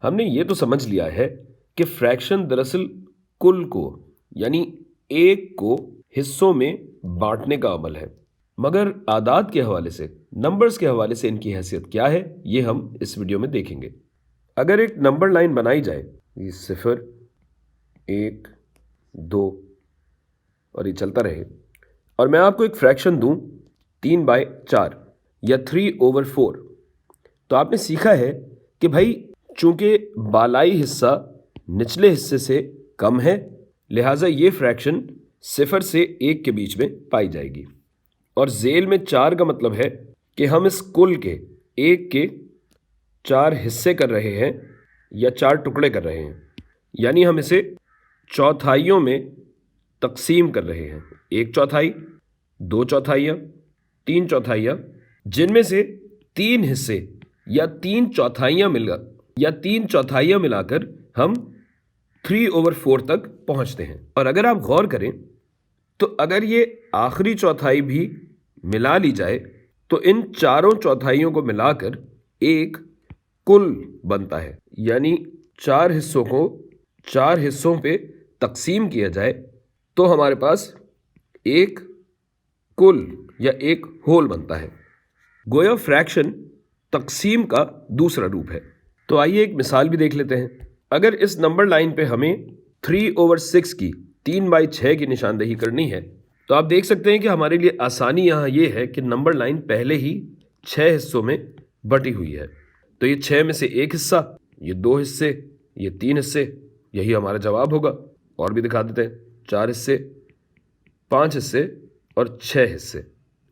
ہم نے یہ تو سمجھ لیا ہے کہ فریکشن دراصل کل کو یعنی ایک کو حصوں میں بانٹنے کا عمل ہے، مگر اعداد کے حوالے سے، نمبرز کے حوالے سے ان کی حیثیت کیا ہے یہ ہم اس ویڈیو میں دیکھیں گے۔ اگر ایک نمبر لائن بنائی جائے، یہ 0 1 2 اور یہ چلتا رہے، اور میں آپ کو ایک فریکشن دوں 3/4 یا 3/4، تو آپ نے سیکھا ہے کہ بھائی چونکہ بالائی حصہ نچلے حصے سے کم ہے لہٰذا یہ فریکشن 0 سے 1 کے بیچ میں پائی جائے گی، اور ذیل میں 4 کا مطلب ہے کہ ہم اس کل کے 1 کے 4 حصے کر رہے ہیں یا 4 ٹکڑے کر رہے ہیں، یعنی ہم اسے چوتھائیوں میں تقسیم کر رہے ہیں، 1/4، 2/4، 3/4، جن میں سے 3 حصے یا 3 چوتھائیاں ملا کر ہم 3/4 تک پہنچتے ہیں۔ اور اگر آپ غور کریں تو اگر یہ آخری چوتھائی بھی ملا لی جائے تو ان 4 چوتھائیوں کو ملا کر ایک کل بنتا ہے، یعنی 4 حصوں کو 4 حصوں پہ تقسیم کیا جائے تو ہمارے پاس ایک کل یا ایک ہول بنتا ہے۔ گویا فریکشن تقسیم کا دوسرا روپ ہے۔ تو آئیے ایک مثال بھی دیکھ لیتے ہیں۔ اگر اس نمبر لائن پہ ہمیں 3/6 کی 3/6 کی نشاندہی کرنی ہے تو آپ دیکھ سکتے ہیں کہ ہمارے لیے آسانی یہاں یہ ہے کہ نمبر لائن پہلے ہی 6 حصوں میں بٹی ہوئی ہے، تو یہ 6 میں سے ایک حصہ، یہ 2 حصے، یہ 3 حصے، یہی ہمارا جواب ہوگا۔ اور بھی دکھا دیتے ہیں، 4 حصے، 5 حصے اور 6 حصے،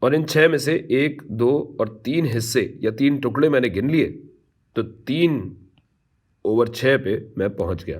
اور ان 6 میں سے 1 2 اور 3 حصے یا 3 ٹکڑے میں نے گن لیے تو 3/6 پہ میں پہنچ گیا۔